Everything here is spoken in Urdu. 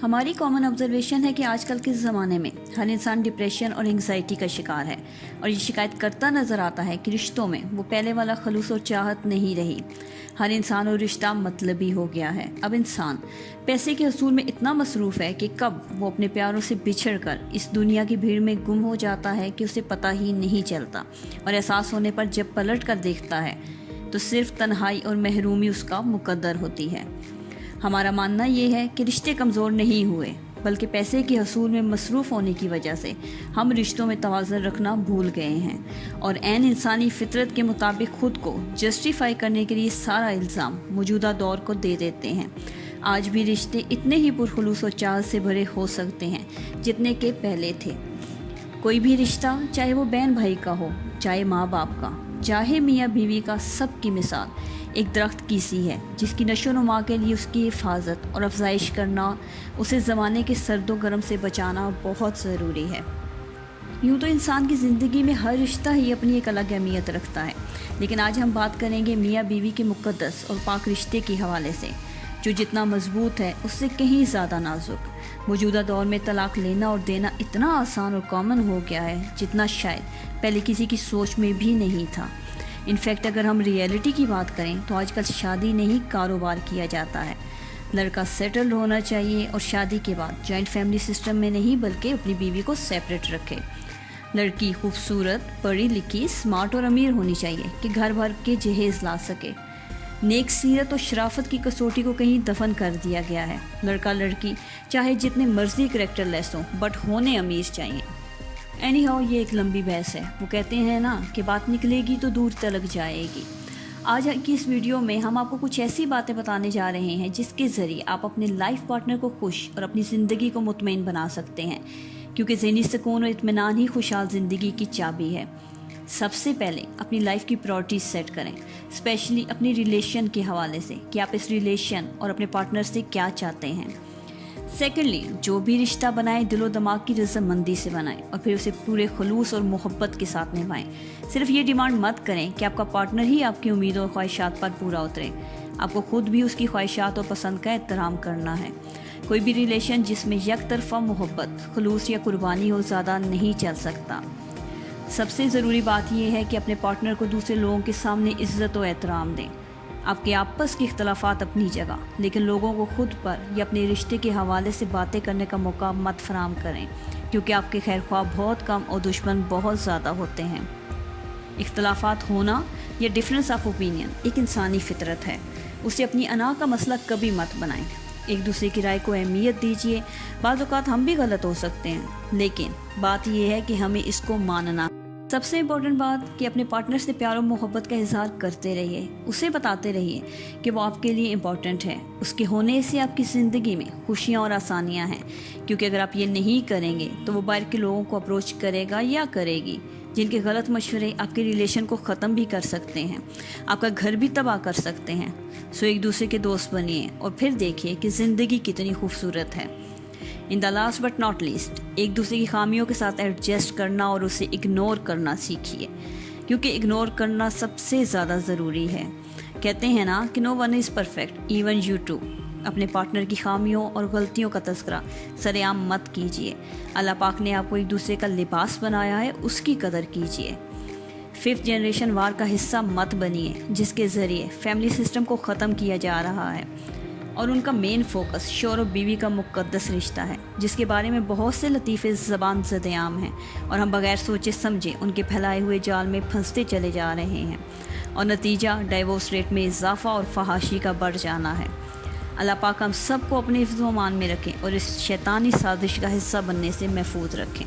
ہماری کامن آبزرویشن ہے کہ آج کل کے زمانے میں ہر انسان ڈپریشن اور انگزائٹی کا شکار ہے، اور یہ شکایت کرتا نظر آتا ہے کہ رشتوں میں وہ پہلے والا خلوص اور چاہت نہیں رہی۔ ہر انسان اور رشتہ مطلبی ہو گیا ہے۔ اب انسان پیسے کے حصول میں اتنا مصروف ہے کہ کب وہ اپنے پیاروں سے بچھڑ کر اس دنیا کی بھیڑ میں گم ہو جاتا ہے کہ اسے پتہ ہی نہیں چلتا، اور احساس ہونے پر جب پلٹ کر دیکھتا ہے تو صرف تنہائی اور محرومی اس کا مقدر ہوتی ہے۔ ہمارا ماننا یہ ہے کہ رشتے کمزور نہیں ہوئے، بلکہ پیسے کے حصول میں مصروف ہونے کی وجہ سے ہم رشتوں میں توازن رکھنا بھول گئے ہیں، اور عین انسانی فطرت کے مطابق خود کو جسٹیفائی کرنے کے لیے سارا الزام موجودہ دور کو دے دیتے ہیں۔ آج بھی رشتے اتنے ہی پرخلوص و چاہت سے بھرے ہو سکتے ہیں جتنے کہ پہلے تھے۔ کوئی بھی رشتہ، چاہے وہ بہن بھائی کا ہو، چاہے ماں باپ کا، چاہے میاں بیوی کا، سب کی مثال ایک درخت کی سی ہے جس کی نشو و نما کے لیے اس کی حفاظت اور افزائش کرنا، اسے زمانے کے سرد و گرم سے بچانا بہت ضروری ہے۔ یوں تو انسان کی زندگی میں ہر رشتہ ہی اپنی ایک الگ اہمیت رکھتا ہے، لیکن آج ہم بات کریں گے میاں بیوی کے مقدس اور پاک رشتے کے حوالے سے، جو جتنا مضبوط ہے اس سے کہیں زیادہ نازک۔ موجودہ دور میں طلاق لینا اور دینا اتنا آسان اور کامن ہو گیا ہے جتنا شاید پہلے کسی کی سوچ میں بھی نہیں تھا۔ انفیکٹ اگر ہم ریئلٹی کی بات کریں تو آج کل شادی نہیں کاروبار کیا جاتا ہے۔ لڑکا سیٹلڈ ہونا چاہیے اور شادی کے بعد جوائنٹ فیملی سسٹم میں نہیں بلکہ اپنی بیوی کو سیپریٹ رکھے۔ لڑکی خوبصورت، پڑھی لکھی، اسمارٹ اور امیر ہونی چاہیے کہ گھر بھر کے جہیز لا سکے۔ نیک سیرت اور شرافت کی کسوٹی کو کہیں دفن کر دیا گیا ہے۔ لڑکا لڑکی چاہے جتنے مرضی کریکٹر لیس ہوں بٹ ہونے امیر چاہیے۔ اینی ہاؤ، یہ ایک لمبی بحث ہے۔ وہ کہتے ہیں نا کہ بات نکلے گی تو دور تلک جائے گی۔ آج کی اس ویڈیو میں ہم آپ کو کچھ ایسی باتیں بتانے جا رہے ہیں جس کے ذریعے آپ اپنے لائف پارٹنر کو خوش اور اپنی زندگی کو مطمئن بنا سکتے ہیں، کیونکہ ذہنی سکون اور اطمینان ہی خوشحال زندگی کی چابی ہے۔ سب سے پہلے اپنی لائف کی پرائورٹیز سیٹ کریں، اسپیشلی اپنی ریلیشن کے حوالے سے کہ آپ اس ریلیشن اور اپنے پارٹنر سے کیا چاہتے ہیں۔ سیکنڈلی، جو بھی رشتہ بنائیں دل و دماغ کی رضامندی سے بنائیں اور پھر اسے پورے خلوص اور محبت کے ساتھ نبھائیں۔ صرف یہ ڈیمانڈ مت کریں کہ آپ کا پارٹنر ہی آپ کی امیدوں اور خواہشات پر پورا اترے۔ آپ کو خود بھی اس کی خواہشات اور پسند کا احترام کرنا ہے۔ کوئی بھی ریلیشن جس میں یک طرفہ محبت، خلوص یا قربانی ہو زیادہ نہیں چل سکتا۔ سب سے ضروری بات یہ ہے کہ اپنے پارٹنر کو دوسرے لوگوں کے سامنے عزت و احترام دیں۔ آپ کے آپس کے اختلافات اپنی جگہ، لیکن لوگوں کو خود پر یا اپنے رشتے کے حوالے سے باتیں کرنے کا موقع مت فراہم کریں، کیونکہ آپ کے خیر خواہ بہت کم اور دشمن بہت زیادہ ہوتے ہیں۔ اختلافات ہونا یا ڈفرینس آف اوپینین ایک انسانی فطرت ہے، اسے اپنی انا کا مسئلہ کبھی مت بنائیں۔ ایک دوسرے کی رائے کو اہمیت دیجیے۔ بعض اوقات ہم بھی غلط ہو سکتے ہیں، لیکن بات یہ ہے کہ ہمیں اس کو ماننا۔ سب سے امپورٹنٹ بات کہ اپنے پارٹنر سے پیار و محبت کا اظہار کرتے رہیے، اسے بتاتے رہیے کہ وہ آپ کے لیے امپورٹنٹ ہے۔ اس کے ہونے سے آپ کی زندگی میں خوشیاں اور آسانیاں ہیں، کیونکہ اگر آپ یہ نہیں کریں گے تو وہ باہر کے لوگوں کو اپروچ کرے گا یا کرے گی، جن کے غلط مشورے آپ کے ریلیشن کو ختم بھی کر سکتے ہیں، آپ کا گھر بھی تباہ کر سکتے ہیں۔ سو ایک دوسرے کے دوست بنیے اور پھر دیکھیے کہ زندگی کتنی خوبصورت ہے۔ In the last but not least, ایک دوسرے کی خامیوں کے ساتھ ایڈجسٹ کرنا اور اسے اگنور کرنا سیکھیے، کیونکہ اگنور کرنا سب سے زیادہ ضروری ہے۔ کہتے ہیں نا کہ no one is perfect even you too. اپنے پارٹنر کی خامیوں اور غلطیوں کا تذکرہ سر عام مت کیجیے۔ اللہ پاک نے آپ کو ایک دوسرے کا لباس بنایا ہے، اس کی قدر کیجیے۔ 5th جنریشن وار کا حصہ مت بنیے، جس کے ذریعے فیملی سسٹم کو ختم کیا جا رہا ہے، اور ان کا مین فوکس شوہر و بیوی کا مقدس رشتہ ہے، جس کے بارے میں بہت سے لطیفے زبان زد عام ہیں، اور ہم بغیر سوچے سمجھے ان کے پھیلائے ہوئے جال میں پھنستے چلے جا رہے ہیں، اور نتیجہ ڈائیورس ریٹ میں اضافہ اور فحاشی کا بڑھ جانا ہے۔ اللہ پاک ہم سب کو اپنے حفظ و امان میں رکھیں اور اس شیطانی سازش کا حصہ بننے سے محفوظ رکھیں۔